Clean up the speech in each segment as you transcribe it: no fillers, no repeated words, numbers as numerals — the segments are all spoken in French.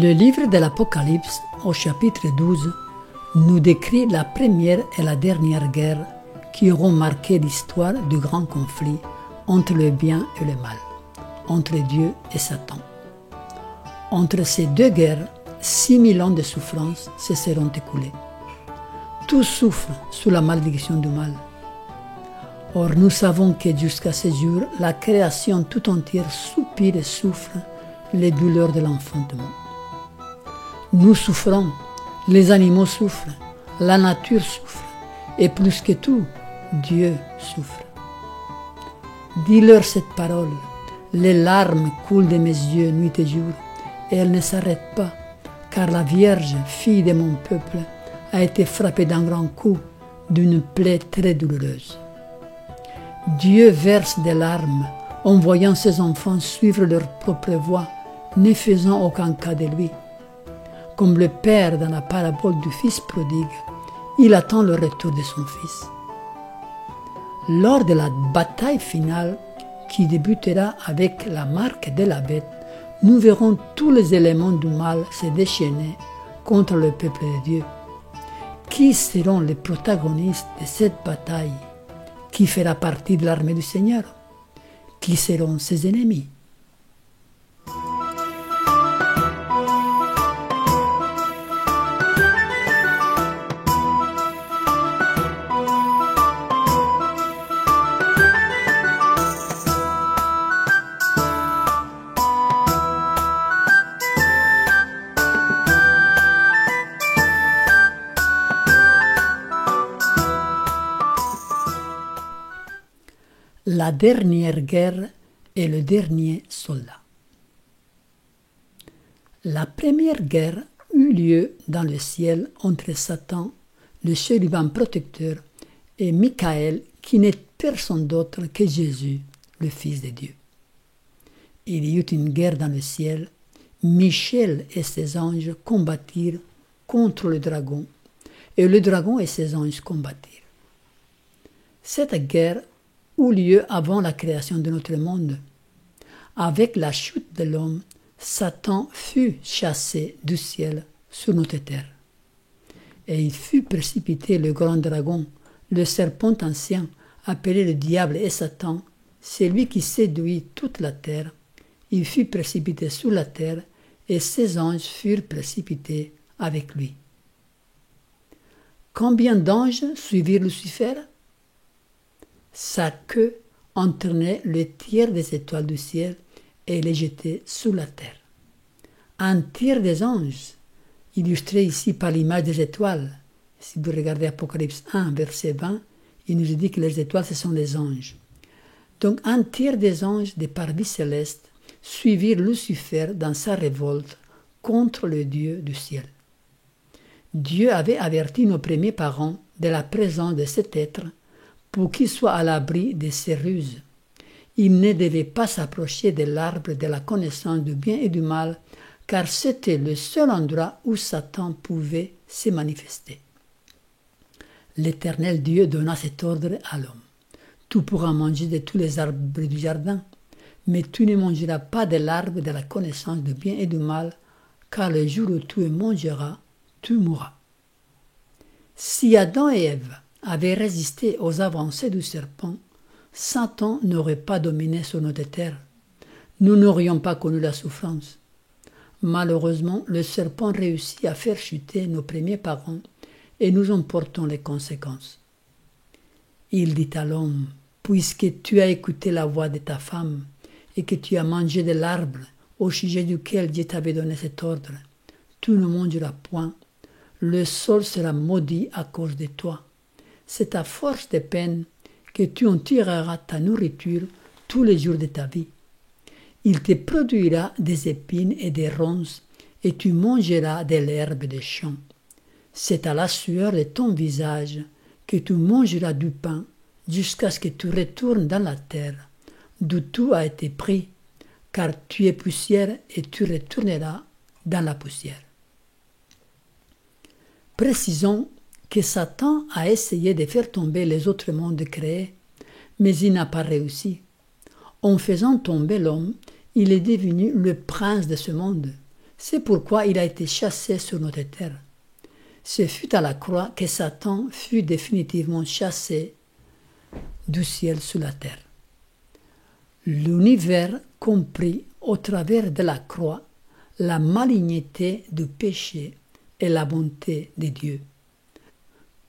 Le livre de l'Apocalypse, au chapitre 12, nous décrit la première et la dernière guerre qui auront marqué l'histoire du grand conflit entre le bien et le mal, entre Dieu et Satan. Entre ces deux guerres, 6000 ans de souffrance se seront écoulés. Tous souffrent sous la malédiction du mal. Or, nous savons que jusqu'à ce jour, la création tout entière soupire et souffre les douleurs de l'enfantement. Nous souffrons, les animaux souffrent, la nature souffre, et plus que tout, Dieu souffre. Dis-leur cette parole, les larmes coulent de mes yeux nuit et jour, et elles ne s'arrêtent pas, car la Vierge, fille de mon peuple, a été frappée d'un grand coup, d'une plaie très douloureuse. Dieu verse des larmes en voyant ses enfants suivre leur propre voie, ne faisant aucun cas de lui. Comme le père dans la parabole du fils prodigue, il attend le retour de son fils. Lors de la bataille finale qui débutera avec la marque de la bête, nous verrons tous les éléments du mal se déchaîner contre le peuple de Dieu. Qui seront les protagonistes de cette bataille? Qui fera partie de l'armée du Seigneur? Qui seront ses ennemis? La dernière guerre et le dernier soldat. La première guerre eut lieu dans le ciel entre Satan, le chérubin protecteur, et Michael, qui n'est personne d'autre que Jésus, le Fils de Dieu. Il y eut une guerre dans le ciel. Michel et ses anges combattirent contre le dragon, et le dragon et ses anges combattirent. Cette guerre eut lieu avant la création de notre monde. Avec la chute de l'homme, Satan fut chassé du ciel sur notre terre. Et il fut précipité le grand dragon, le serpent ancien, appelé le diable et Satan, celui qui séduit toute la terre. Il fut précipité sur la terre et ses anges furent précipités avec lui. Combien d'anges suivirent Lucifer? Sa queue entraînait le tiers des étoiles du ciel et les jetait sous la terre. Un tiers des anges, illustré ici par l'image des étoiles. Si vous regardez Apocalypse 1, verset 20, il nous dit que les étoiles, ce sont les anges. Donc un tiers des anges des parvis célestes suivirent Lucifer dans sa révolte contre le Dieu du ciel. Dieu avait averti nos premiers parents de la présence de cet être pour qu'il soit à l'abri de ses ruses. Il ne devait pas s'approcher de l'arbre de la connaissance du bien et du mal, car c'était le seul endroit où Satan pouvait se manifester. L'Éternel Dieu donna cet ordre à l'homme. Tu pourras manger de tous les arbres du jardin, mais tu ne mangeras pas de l'arbre de la connaissance du bien et du mal, car le jour où tu en mangeras, tu mourras. Si Adam et Ève avaient résisté aux avancées du serpent, Satan n'aurait pas dominé sur notre terre. Nous n'aurions pas connu la souffrance. Malheureusement, le serpent réussit à faire chuter nos premiers parents et nous en portons les conséquences. Il dit à l'homme, puisque tu as écouté la voix de ta femme et que tu as mangé de l'arbre au sujet duquel Dieu t'avait donné cet ordre, tu ne mangeras point, le sol sera maudit à cause de toi. C'est à force de peine que tu en tireras ta nourriture tous les jours de ta vie. Il te produira des épines et des ronces, et tu mangeras de l'herbe des champs. C'est à la sueur de ton visage que tu mangeras du pain, jusqu'à ce que tu retournes dans la terre, d'où tout a été pris, car tu es poussière et tu retourneras dans la poussière. Précisons que Satan a essayé de faire tomber les autres mondes créés, mais il n'a pas réussi. En faisant tomber l'homme, il est devenu le prince de ce monde. C'est pourquoi il a été chassé sur notre terre. Ce fut à la croix que Satan fut définitivement chassé du ciel sur la terre. L'univers comprit au travers de la croix la malignité du péché et la bonté de Dieu.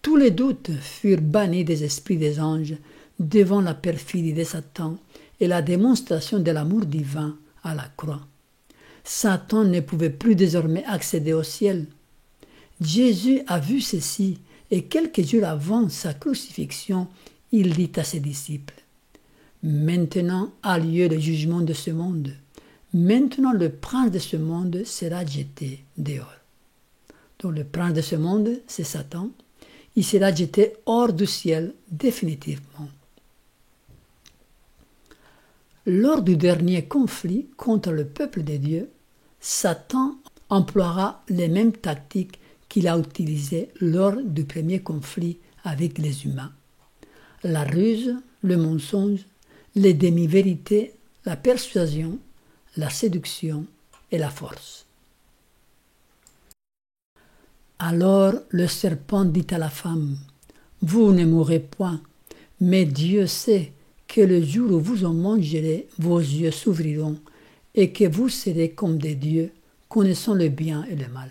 Tous les doutes furent bannis des esprits des anges devant la perfidie de Satan et la démonstration de l'amour divin à la croix. Satan ne pouvait plus désormais accéder au ciel. Jésus a vu ceci et quelques jours avant sa crucifixion, il dit à ses disciples: « Maintenant a lieu le jugement de ce monde. Maintenant le prince de ce monde sera jeté dehors. » Donc le prince de ce monde, c'est Satan. Il sera jeté hors du ciel définitivement. Lors du dernier conflit contre le peuple de Dieu, Satan emploiera les mêmes tactiques qu'il a utilisées lors du premier conflit avec les humains. La ruse, le mensonge, les demi-vérités, la persuasion, la séduction et la force. Alors le serpent dit à la femme: « Vous ne mourrez point, mais Dieu sait que le jour où vous en mangerez, vos yeux s'ouvriront et que vous serez comme des dieux, connaissant le bien et le mal. »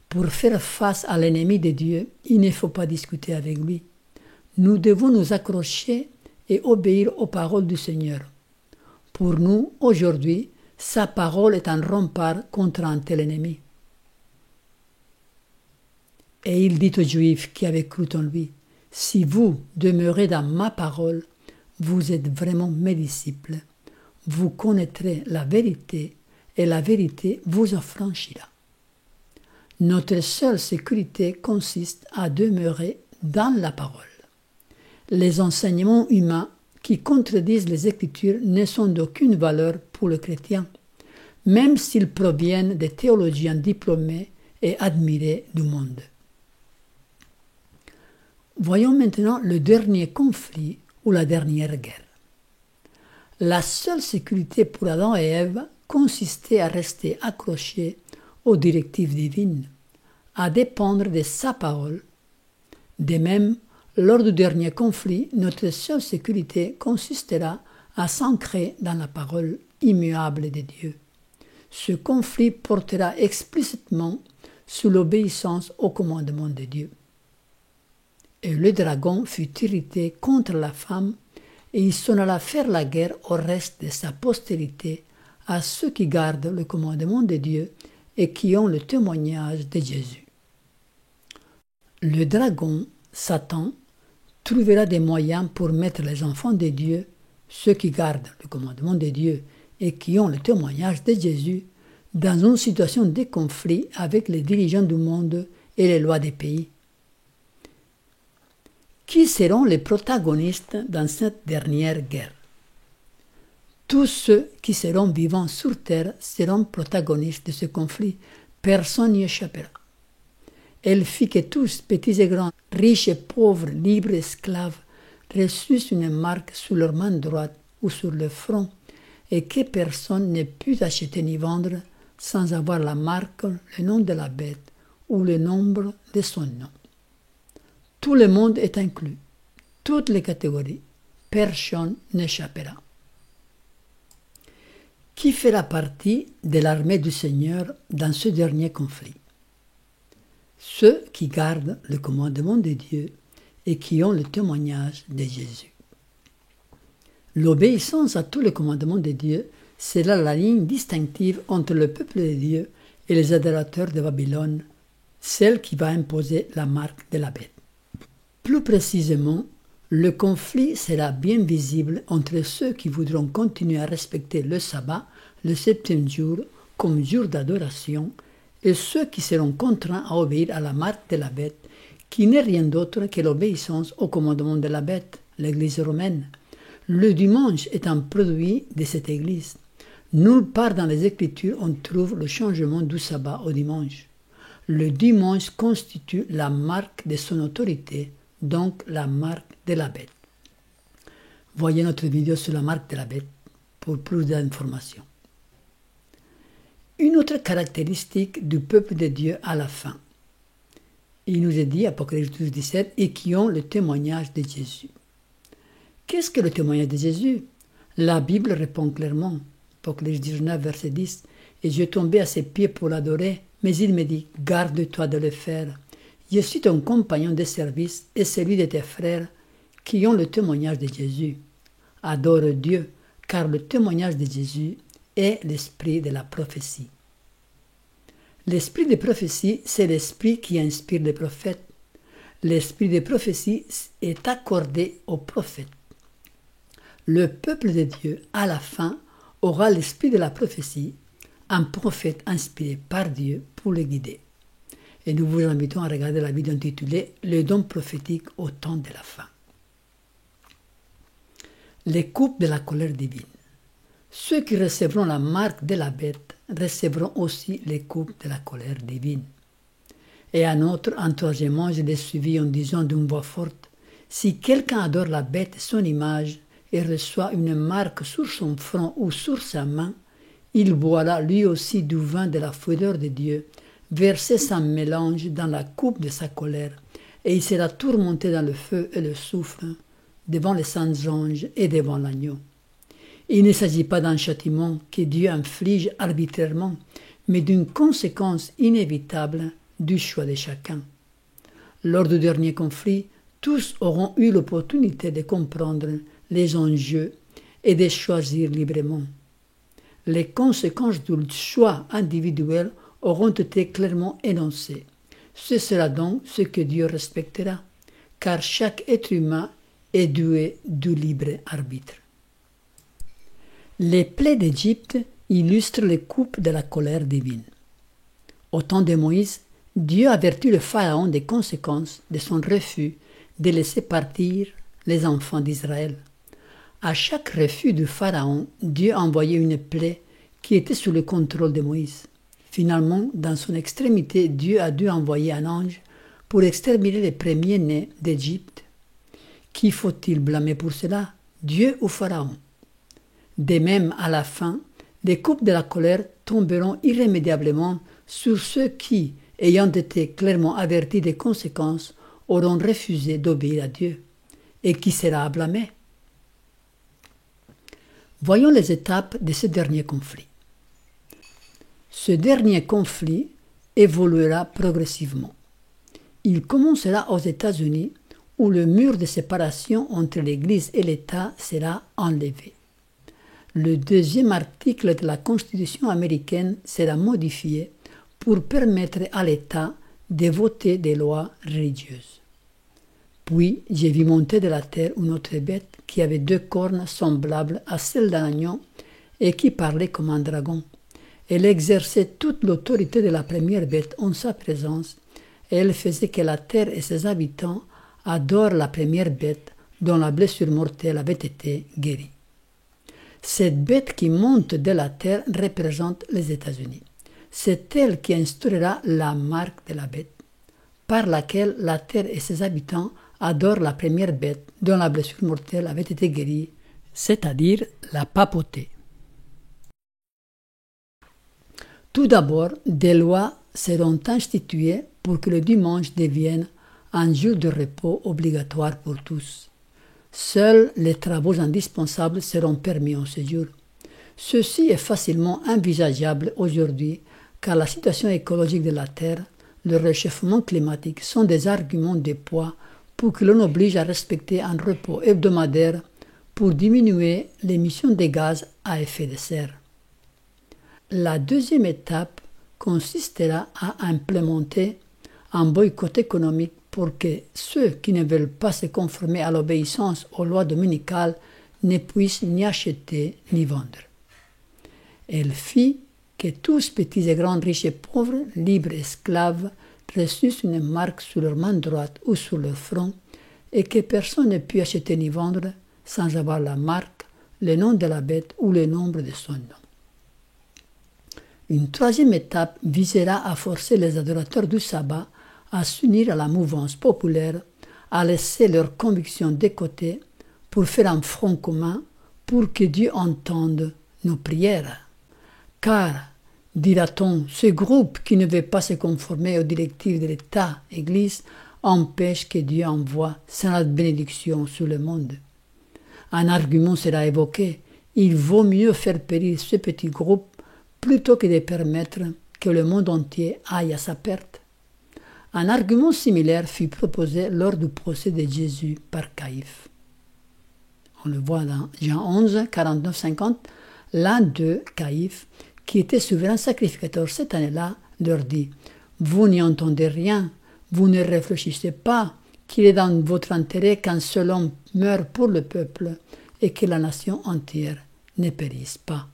Pour faire face à l'ennemi de Dieu, il ne faut pas discuter avec lui. Nous devons nous accrocher et obéir aux paroles du Seigneur. Pour nous, aujourd'hui, sa parole est un rempart contre un tel ennemi. Et il dit aux Juifs qui avaient cru en lui: « Si vous demeurez dans ma parole, vous êtes vraiment mes disciples. Vous connaîtrez la vérité et la vérité vous affranchira. » Notre seule sécurité consiste à demeurer dans la parole. Les enseignements humains qui contredisent les Écritures ne sont d'aucune valeur pour le chrétien, même s'ils proviennent des théologiens diplômés et admirés du monde. Voyons maintenant le dernier conflit ou la dernière guerre. La seule sécurité pour Adam et Ève consistait à rester accrochés aux directives divines, à dépendre de sa parole. De même, lors du dernier conflit, notre seule sécurité consistera à s'ancrer dans la parole immuable de Dieu. Ce conflit portera explicitement sur l'obéissance au commandement de Dieu. Et le dragon fut irrité contre la femme, et il s'en alla faire la guerre au reste de sa postérité, à ceux qui gardent le commandement de Dieu et qui ont le témoignage de Jésus. Le dragon, Satan, trouvera des moyens pour mettre les enfants de Dieu, ceux qui gardent le commandement de Dieu et qui ont le témoignage de Jésus, dans une situation de conflit avec les dirigeants du monde et les lois des pays. Qui seront les protagonistes dans cette dernière guerre? Tous ceux qui seront vivants sur terre seront protagonistes de ce conflit. Personne n'y échappera. Elle fit que tous, petits et grands, riches et pauvres, libres et esclaves, reçussent une marque sur leur main droite ou sur le front, et que personne ne put acheter ni vendre sans avoir la marque, le nom de la bête ou le nombre de son nom. Tout le monde est inclus, toutes les catégories, personne n'échappera. Qui fera partie de l'armée du Seigneur dans ce dernier conflit? Ceux qui gardent le commandement de Dieu et qui ont le témoignage de Jésus. L'obéissance à tous les commandements de Dieu sera la ligne distinctive entre le peuple de Dieu et les adorateurs de Babylone, celle qui va imposer la marque de la bête. Plus précisément, le conflit sera bien visible entre ceux qui voudront continuer à respecter le sabbat, le septième jour, comme jour d'adoration, et ceux qui seront contraints à obéir à la marque de la bête, qui n'est rien d'autre que l'obéissance au commandement de la bête, l'Église romaine. Le dimanche est un produit de cette Église. Nulle part dans les Écritures on trouve le changement du sabbat au dimanche. Le dimanche constitue la marque de son autorité, donc la marque de la bête. Voyez notre vidéo sur la marque de la bête pour plus d'informations. une autre caractéristique du peuple de Dieu à la fin. Il nous est dit, Apocalypse 12, 17, et qui ont le témoignage de Jésus. Qu'est-ce que le témoignage de Jésus? La Bible répond clairement, Apocalypse 19, verset 10, et je tombais à ses pieds pour l'adorer, mais il me dit, garde-toi de le faire. Je suis ton compagnon de service et celui de tes frères qui ont le témoignage de Jésus. Adore Dieu, car le témoignage de Jésus est l'esprit de la prophétie. L'esprit de prophétie, c'est l'esprit qui inspire les prophètes. L'esprit de prophétie est accordé aux prophètes. Le peuple de Dieu, à la fin, aura l'esprit de la prophétie, un prophète inspiré par Dieu pour le guider. Et nous vous invitons à regarder la vidéo intitulée « Le don prophétique au temps de la fin ». Les coupes de la colère divine. Ceux qui recevront la marque de la bête recevront aussi les coupes de la colère divine. Et un autre, en troisième ange, les suivit en disant d'une voix forte, « Si quelqu'un adore la bête et son image et reçoit une marque sur son front ou sur sa main, il boira lui aussi du vin de la fureur de Dieu, versé sans mélange dans la coupe de sa colère, et il sera tourmenté dans le feu et le soufre, devant les saints anges et devant l'agneau. Il ne s'agit pas d'un châtiment que Dieu inflige arbitrairement, mais d'une conséquence inévitable du choix de chacun. Lors du dernier conflit, tous auront eu l'opportunité de comprendre les enjeux et de choisir librement. Les conséquences du choix individuel auront été clairement énoncées. Ce sera donc ce que Dieu respectera, car chaque être humain est doué du libre arbitre. Les plaies d'Égypte illustrent les coupes de la colère divine. Au temps de Moïse, Dieu avertit le Pharaon des conséquences de son refus de laisser partir les enfants d'Israël. À chaque refus du Pharaon, Dieu envoyait une plaie qui était sous le contrôle de Moïse. Finalement, dans son extrémité, Dieu a dû envoyer un ange pour exterminer les premiers-nés d'Égypte. Qui faut-il blâmer pour cela, Dieu ou Pharaon? De même, à la fin, les coupes de la colère tomberont irrémédiablement sur ceux qui, ayant été clairement avertis des conséquences, auront refusé d'obéir à Dieu. Et qui sera à blâmer? Voyons les étapes de ce dernier conflit. Ce dernier conflit évoluera progressivement. Il commencera aux États-Unis, où le mur de séparation entre l'Église et l'État sera enlevé. Le deuxième article de la Constitution américaine sera modifié pour permettre à l'État de voter des lois religieuses. Puis j'ai vu monter de la terre une autre bête qui avait 2 cornes semblables à celles d'un agneau et qui parlait comme un dragon. Elle exerçait toute l'autorité de la première bête en sa présence et elle faisait que la terre et ses habitants adorent la première bête dont la blessure mortelle avait été guérie. Cette bête qui monte de la terre représente les États-Unis. C'est elle qui instaurera la marque de la bête, par laquelle la terre et ses habitants adorent la première bête dont la blessure mortelle avait été guérie, c'est-à-dire la papauté. Tout d'abord, des lois seront instituées pour que le dimanche devienne un jour de repos obligatoire pour tous. Seuls les travaux indispensables seront permis en ce jour. Ceci est facilement envisageable aujourd'hui car la situation écologique de la Terre, le réchauffement climatique sont des arguments de poids pour que l'on oblige à respecter un repos hebdomadaire pour diminuer l'émission de gaz à effet de serre. La deuxième étape consistera à implémenter un boycott économique pour que ceux qui ne veulent pas se conformer à l'obéissance aux lois dominicales ne puissent ni acheter ni vendre. Elle fit que tous, petits et grands, riches et pauvres, libres et esclaves, reçussent une marque sur leur main droite ou sur leur front, et que personne ne put acheter ni vendre sans avoir la marque, le nom de la bête ou le nombre de son nom. Une troisième étape visera à forcer les adorateurs du sabbat à s'unir à la mouvance populaire, à laisser leurs convictions de côté pour faire un front commun pour que Dieu entende nos prières. Car Dira-t-on, ce groupe qui ne veut pas se conformer aux directives de l'État, Église, empêche que Dieu envoie sa bénédiction sur le monde. Un argument sera évoqué, il vaut mieux faire périr ce petit groupe plutôt que de permettre que le monde entier aille à sa perte. Un argument similaire fut proposé lors du procès de Jésus par Caïphe. On le voit dans Jean 11, 49-50, l'un d'eux, Caïphe, qui était souverain sacrificateur cette année-là, leur dit « Vous n'y entendez rien, vous ne réfléchissez pas qu'il est dans votre intérêt qu'un seul homme meure pour le peuple et que la nation entière ne périsse pas. »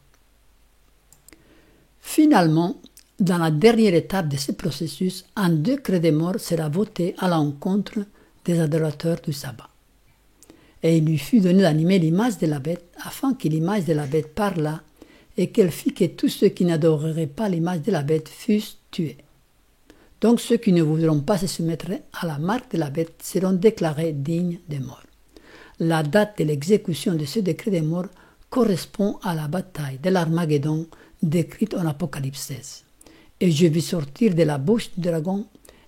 Finalement, dans la dernière étape de ce processus, un décret de mort sera voté à l'encontre des adorateurs du sabbat. Et il lui fut donné d'animer l'image de la bête, afin que l'image de la bête parlât, et qu'elle fit que tous ceux qui n'adoreraient pas l'image de la bête fussent tués. Donc ceux qui ne voudront pas se soumettre à la marque de la bête seront déclarés dignes de mort. La date de l'exécution de ce décret de mort correspond à la bataille de l'Armageddon décrite en Apocalypse 16. Et je vis sortir de la bouche du dragon,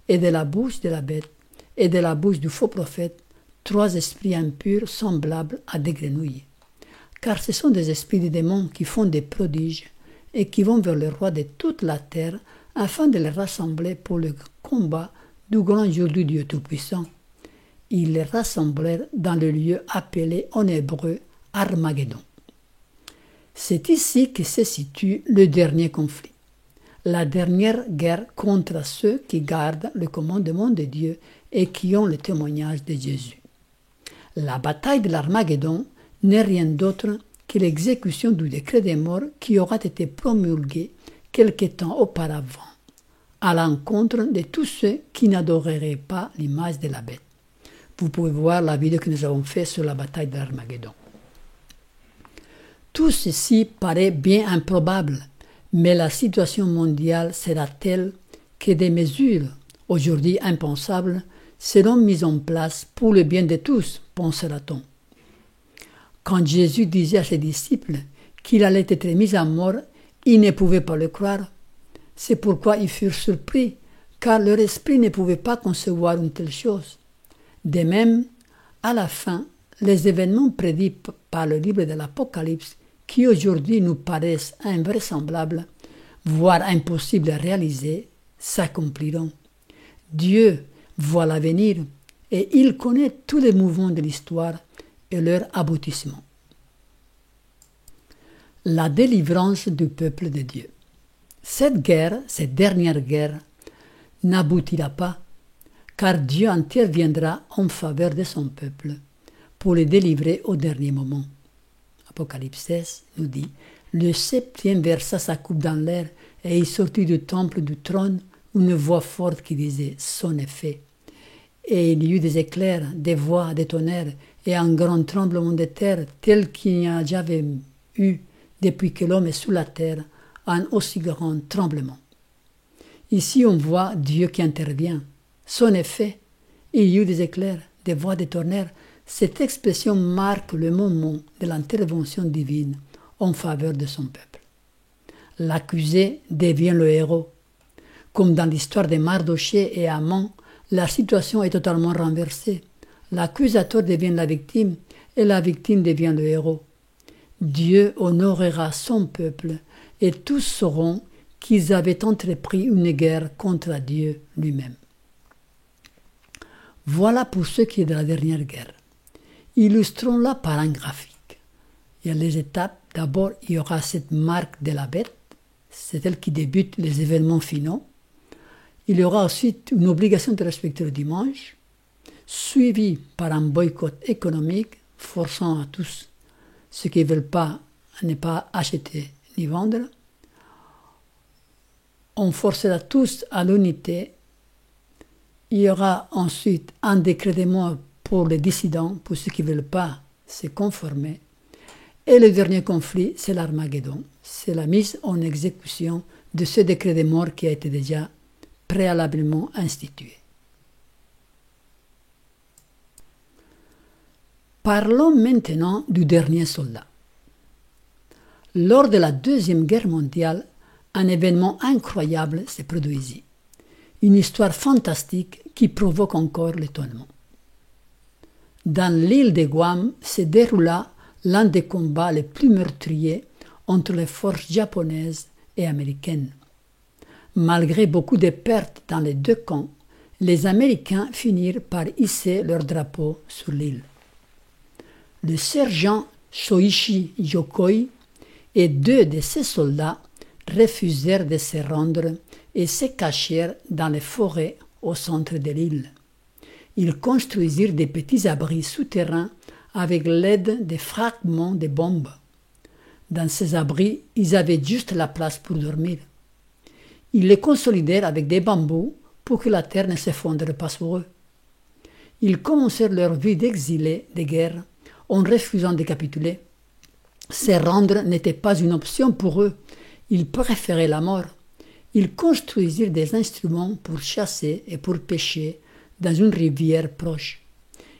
et de la bouche de la bête, et de la bouche du faux prophète, 3 esprits impurs semblables à des grenouilles. Car ce sont des esprits de démons qui font des prodiges, et qui vont vers le roi de toute la terre, afin de les rassembler pour le combat du grand jour du Dieu Tout-Puissant. Ils les rassemblèrent dans le lieu appelé en hébreu Armageddon. C'est ici que se situe le dernier conflit. La dernière guerre contre ceux qui gardent le commandement de Dieu et qui ont le témoignage de Jésus. La bataille de l'Armageddon n'est rien d'autre que l'exécution du décret des morts qui aura été promulgué quelque temps auparavant, à l'encontre de tous ceux qui n'adoreraient pas l'image de la bête. Vous pouvez voir la vidéo que nous avons faite sur la bataille de l'Armageddon. Tout ceci paraît bien improbable, mais la situation mondiale sera telle que des mesures, aujourd'hui impensables, seront mises en place pour le bien de tous, pensera-t-on. Quand Jésus disait à ses disciples qu'il allait être mis à mort, ils ne pouvaient pas le croire. C'est pourquoi ils furent surpris, car leur esprit ne pouvait pas concevoir une telle chose. De même, à la fin, les événements prédits par le livre de l'Apocalypse, qui aujourd'hui nous paraissent invraisemblables, voire impossibles à réaliser, s'accompliront. Dieu voit l'avenir et il connaît tous les mouvements de l'histoire et leur aboutissement. La délivrance du peuple de Dieu. Cette dernière guerre, n'aboutira pas, car Dieu interviendra en faveur de son peuple pour le délivrer au dernier moment. Apocalypse 16 nous dit « Le septième versa sa coupe dans l'air, et il sortit du temple du trône une voix forte qui disait « Son est fait ». Et il y eut des éclairs, des voix, des tonnerres, et un grand tremblement de terre, tel qu'il n'y a jamais eu, depuis que l'homme est sous la terre, un aussi grand tremblement. Ici, on voit Dieu qui intervient. Son est fait. Il y eut des éclairs, des voix, des tonnerres. Cette expression marque le moment de l'intervention divine en faveur de son peuple. L'accusé devient le héros. Comme dans l'histoire de Mardochée et Haman, la situation est totalement renversée. L'accusateur devient la victime et la victime devient le héros. Dieu honorera son peuple et tous sauront qu'ils avaient entrepris une guerre contre Dieu lui-même. Voilà pour ce qui est de la dernière guerre. Illustrons-la par un graphique. Il y a les étapes. D'abord, il y aura cette marque de la bête. C'est elle qui débute les événements finaux. Il y aura ensuite une obligation de respecter le dimanche, suivie par un boycott économique, forçant à tous ceux qui ne veulent pas à ne pas acheter ni vendre. On forcera tous à l'unité. Il y aura ensuite un décret de mort pour les dissidents, pour ceux qui ne veulent pas se conformer. Et le dernier conflit, c'est l'Armageddon. C'est la mise en exécution de ce décret de mort qui a été déjà préalablement institué. Parlons maintenant du dernier soldat. Lors de la Deuxième Guerre mondiale, un événement incroyable s'est produit. Une histoire fantastique qui provoque encore l'étonnement. Dans l'île de Guam se déroula l'un des combats les plus meurtriers entre les forces japonaises et américaines. Malgré beaucoup de pertes dans les deux camps, les Américains finirent par hisser leur drapeau sur l'île. Le sergent Shoichi Yokoi et 2 de ses soldats refusèrent de se rendre et se cachèrent dans les forêts au centre de l'île. Ils construisirent des petits abris souterrains avec l'aide des fragments de bombes. Dans ces abris, ils avaient juste la place pour dormir. Ils les consolidèrent avec des bambous pour que la terre ne s'effondre pas sur eux. Ils commencèrent leur vie d'exilés de guerre en refusant de capituler. Se rendre n'était pas une option pour eux. Ils préféraient la mort. Ils construisirent des instruments pour chasser et pour pêcher dans une rivière proche.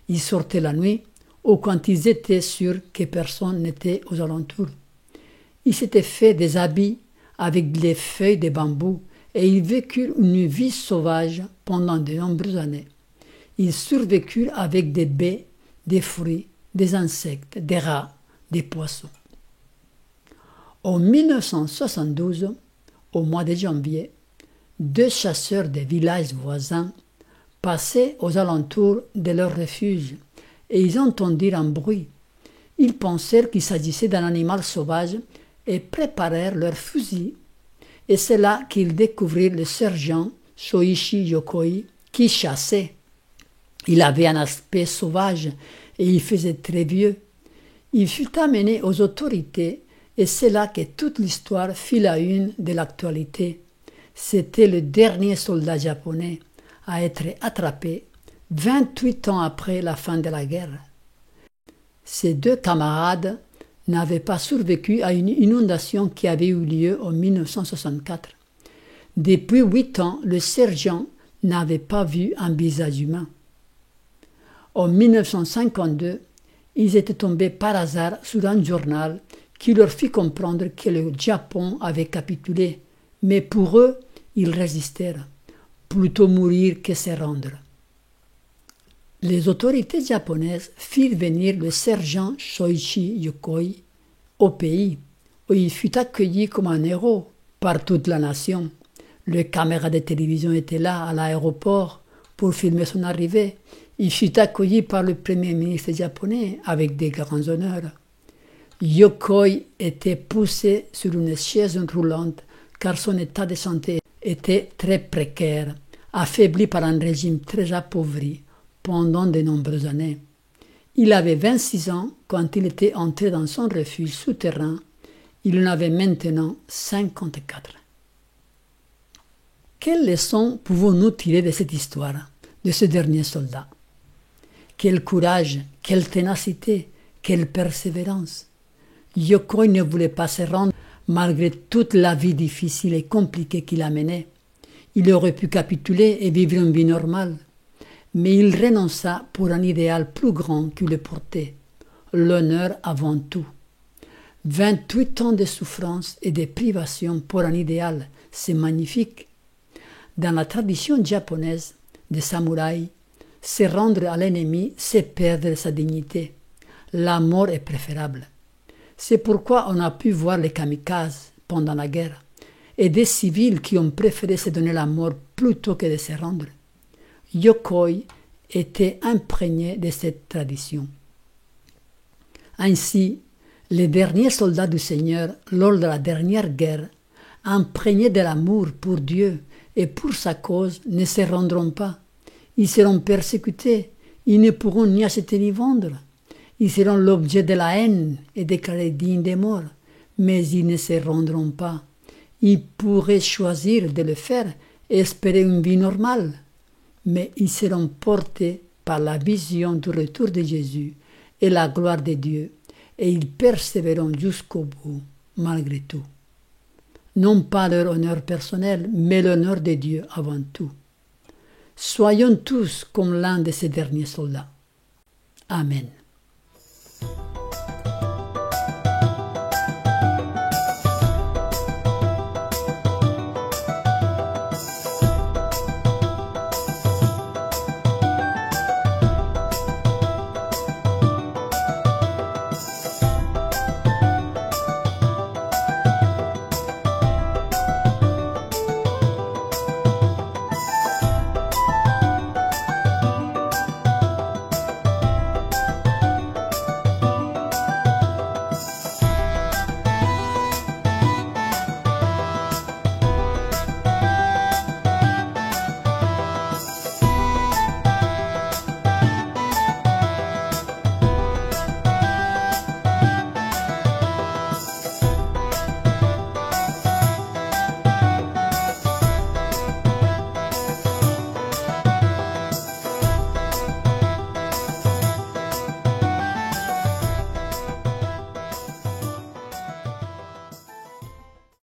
Ils sortaient la nuit ou quand ils étaient sûrs que personne n'était aux alentours. Ils s'étaient fait des habits avec les feuilles de bambou et ils vécurent une vie sauvage pendant de nombreuses années. Ils survécurent avec des baies, des fruits, des insectes, des rats, des poissons. En 1972, au mois de janvier, 2 chasseurs des villages voisins passaient aux alentours de leur refuge et ils entendirent un bruit. Ils pensèrent qu'il s'agissait d'un animal sauvage et préparèrent leurs fusils. Et c'est là qu'ils découvrirent le sergent Shoichi Yokoi qui chassait. Il avait un aspect sauvage et il faisait très vieux. Il fut amené aux autorités et c'est là que toute l'histoire fit la une de l'actualité. C'était le dernier soldat japonais à être attrapé 28 ans après la fin de la guerre. Ses 2 camarades n'avaient pas survécu à une inondation qui avait eu lieu en 1964. Depuis 8 ans, le sergent n'avait pas vu un visage humain. En 1952, ils étaient tombés par hasard sur un journal qui leur fit comprendre que le Japon avait capitulé, mais pour eux, ils résistèrent, plutôt mourir que se rendre. Les autorités japonaises firent venir le sergent Shoichi Yokoi au pays, où il fut accueilli comme un héros par toute la nation. Les caméras de télévision étaient là à l'aéroport pour filmer son arrivée. Il fut accueilli par le premier ministre japonais avec des grands honneurs. Yokoi était poussé sur une chaise roulante car son état de santé était très précaire, affaibli par un régime très appauvri pendant de nombreuses années. Il avait 26 ans quand il était entré dans son refuge souterrain. Il en avait maintenant 54. Quelles leçons pouvons-nous tirer de cette histoire, de ce dernier soldat? Quel courage, quelle ténacité, quelle persévérance! Yokoi ne voulait pas se rendre malgré toute la vie difficile et compliquée qu'il a menée. Il aurait pu capituler et vivre une vie normale. Mais il renonça pour un idéal plus grand qui le portait, l'honneur avant tout. 28 ans de souffrance et de privation pour un idéal, c'est magnifique. Dans la tradition japonaise des samouraïs, se rendre à l'ennemi, c'est perdre sa dignité. La mort est préférable. C'est pourquoi on a pu voir les kamikazes pendant la guerre et des civils qui ont préféré se donner la mort plutôt que de se rendre. Yokoi était imprégné de cette tradition. Ainsi, les derniers soldats du Seigneur, lors de la dernière guerre, imprégnés de l'amour pour Dieu et pour sa cause, ne se rendront pas. Ils seront persécutés, ils ne pourront ni acheter ni vendre. Ils seront l'objet de la haine et déclarés dignes de mort, mais ils ne se rendront pas. Ils pourraient choisir de le faire et espérer une vie normale, mais ils seront portés par la vision du retour de Jésus et la gloire de Dieu, et ils persévéreront jusqu'au bout, malgré tout. Non pas leur honneur personnel, mais l'honneur de Dieu avant tout. Soyons tous comme l'un de ces derniers soldats. Amen.